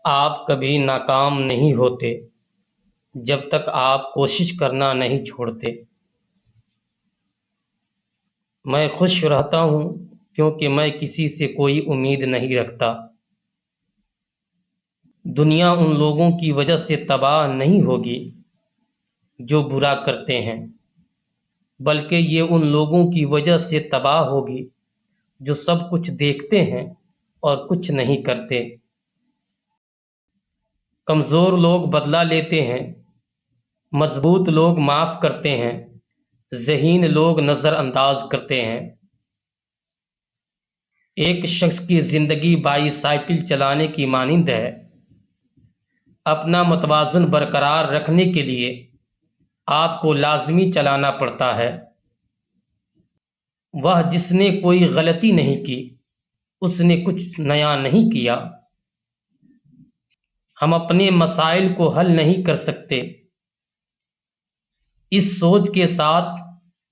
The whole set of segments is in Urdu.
آپ کبھی ناکام نہیں ہوتے جب تک آپ کوشش کرنا نہیں چھوڑتے۔ میں خوش رہتا ہوں کیونکہ میں کسی سے کوئی امید نہیں رکھتا۔ دنیا ان لوگوں کی وجہ سے تباہ نہیں ہوگی جو برا کرتے ہیں، بلکہ یہ ان لوگوں کی وجہ سے تباہ ہوگی جو سب کچھ دیکھتے ہیں اور کچھ نہیں کرتے۔ کمزور لوگ بدلہ لیتے ہیں، مضبوط لوگ معاف کرتے ہیں، ذہین لوگ نظر انداز کرتے ہیں۔ ایک شخص کی زندگی بائیسائیکل چلانے کی مانند ہے۔ اپنا متوازن برقرار رکھنے کے لیے آپ کو لازمی چلانا پڑتا ہے۔ وہ جس نے کوئی غلطی نہیں کی، اس نے کچھ نیا نہیں کیا۔ ہم اپنے مسائل کو حل نہیں کر سکتے۔ اس سوچ کے ساتھ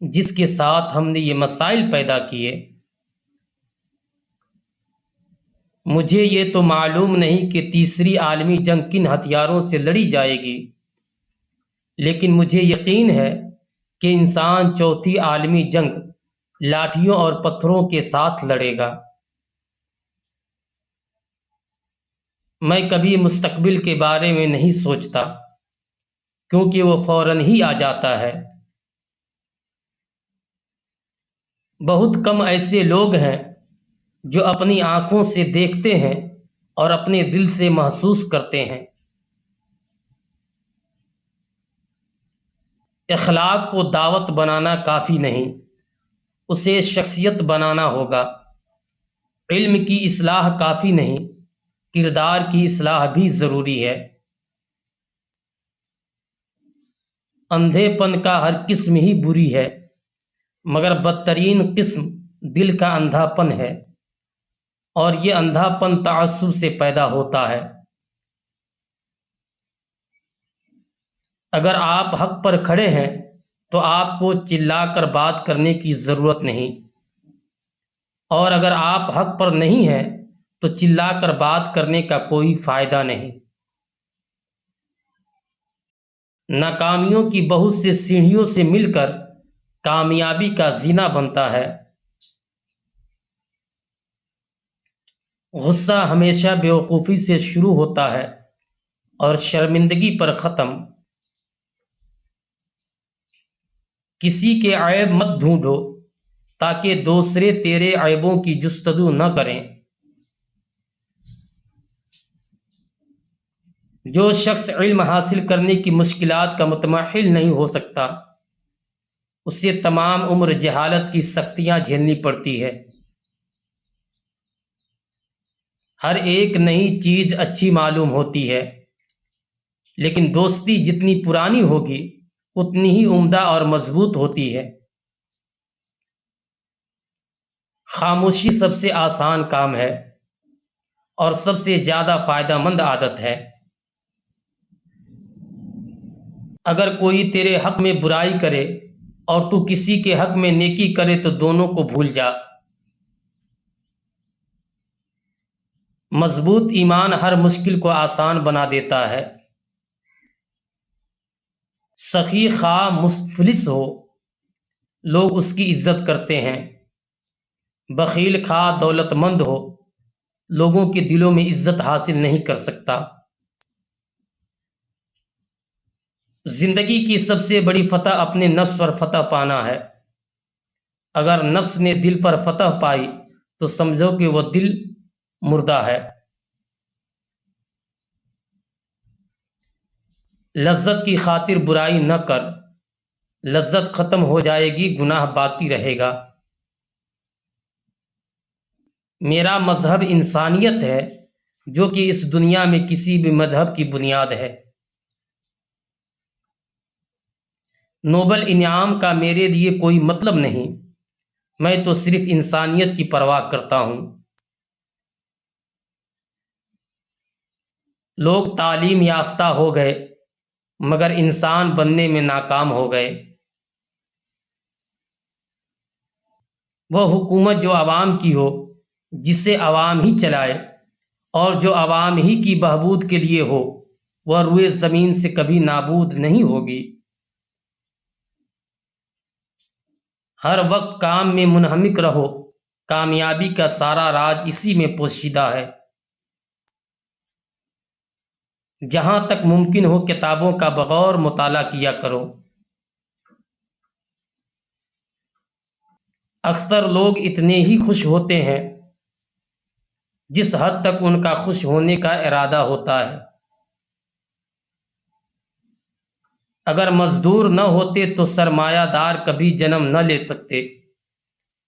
جس کے ساتھ ہم نے یہ مسائل پیدا کیے، مجھے یہ تو معلوم نہیں کہ تیسری عالمی جنگ کن ہتھیاروں سے لڑی جائے گی، لیکن مجھے یقین ہے کہ انسان چوتھی عالمی جنگ لاٹھیوں اور پتھروں کے ساتھ لڑے گا۔ میں کبھی مستقبل کے بارے میں نہیں سوچتا کیونکہ وہ فوراً ہی آ جاتا ہے۔ بہت کم ایسے لوگ ہیں جو اپنی آنکھوں سے دیکھتے ہیں اور اپنے دل سے محسوس کرتے ہیں۔ اخلاق کو دعوت بنانا کافی نہیں، اسے شخصیت بنانا ہوگا۔ علم کی اصلاح کافی نہیں، کردار کی اصلاح بھی ضروری ہے۔ اندھے پن کا ہر قسم ہی بری ہے، مگر بدترین قسم دل کا اندھا پن ہے، اور یہ اندھا پن تعصب سے پیدا ہوتا ہے۔ اگر آپ حق پر کھڑے ہیں تو آپ کو چلا کر بات کرنے کی ضرورت نہیں، اور اگر آپ حق پر نہیں ہیں تو چلا کر بات کرنے کا کوئی فائدہ نہیں۔ ناکامیوں کی بہت سے سیڑھیوں سے مل کر کامیابی کا زینہ بنتا ہے۔ غصہ ہمیشہ بیوقوفی سے شروع ہوتا ہے اور شرمندگی پر ختم۔ کسی کے عیب مت ڈھونڈو تاکہ دوسرے تیرے عیبوں کی جستجو نہ کریں۔ جو شخص علم حاصل کرنے کی مشکلات کا متمحل نہیں ہو سکتا، اسے تمام عمر جہالت کی سختیاں جھیلنی پڑتی ہے۔ ہر ایک نئی چیز اچھی معلوم ہوتی ہے، لیکن دوستی جتنی پرانی ہوگی اتنی ہی عمدہ اور مضبوط ہوتی ہے۔ خاموشی سب سے آسان کام ہے اور سب سے زیادہ فائدہ مند عادت ہے۔ اگر کوئی تیرے حق میں برائی کرے اور تو کسی کے حق میں نیکی کرے تو دونوں کو بھول جا۔ مضبوط ایمان ہر مشکل کو آسان بنا دیتا ہے۔ سخی خواہ مفلس ہو، لوگ اس کی عزت کرتے ہیں۔ بخیل خواہ دولت مند ہو، لوگوں کے دلوں میں عزت حاصل نہیں کر سکتا۔ زندگی کی سب سے بڑی فتح اپنے نفس پر فتح پانا ہے۔ اگر نفس نے دل پر فتح پائی تو سمجھو کہ وہ دل مردہ ہے۔ لذت کی خاطر برائی نہ کر، لذت ختم ہو جائے گی، گناہ باقی رہے گا۔ میرا مذہب انسانیت ہے، جو کہ اس دنیا میں کسی بھی مذہب کی بنیاد ہے۔ نوبل انعام کا میرے لیے کوئی مطلب نہیں، میں تو صرف انسانیت کی پرواہ کرتا ہوں۔ لوگ تعلیم یافتہ ہو گئے مگر انسان بننے میں ناکام ہو گئے۔ وہ حکومت جو عوام کی ہو، جسے عوام ہی چلائے، اور جو عوام ہی کی بہبود کے لیے ہو وہ روئے زمین سے کبھی نابود نہیں ہوگی۔ ہر وقت کام میں منہمک رہو، کامیابی کا سارا راز اسی میں پوشیدہ ہے۔ جہاں تک ممکن ہو کتابوں کا بغور مطالعہ کیا کرو۔ اکثر لوگ اتنے ہی خوش ہوتے ہیں جس حد تک ان کا خوش ہونے کا ارادہ ہوتا ہے۔ اگر مزدور نہ ہوتے تو سرمایہ دار کبھی جنم نہ لے سکتے۔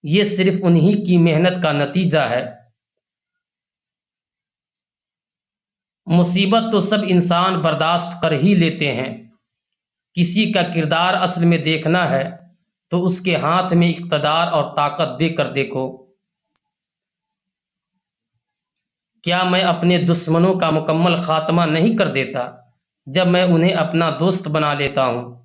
یہ صرف انہی کی محنت کا نتیجہ ہے۔ مصیبت تو سب انسان برداشت کر ہی لیتے ہیں۔ کسی کا کردار اصل میں دیکھنا ہے تو اس کے ہاتھ میں اقتدار اور طاقت دے کر دیکھو۔ کیا میں اپنے دشمنوں کا مکمل خاتمہ نہیں کر دیتا جب میں انہیں اپنا دوست بنا لیتا ہوں؟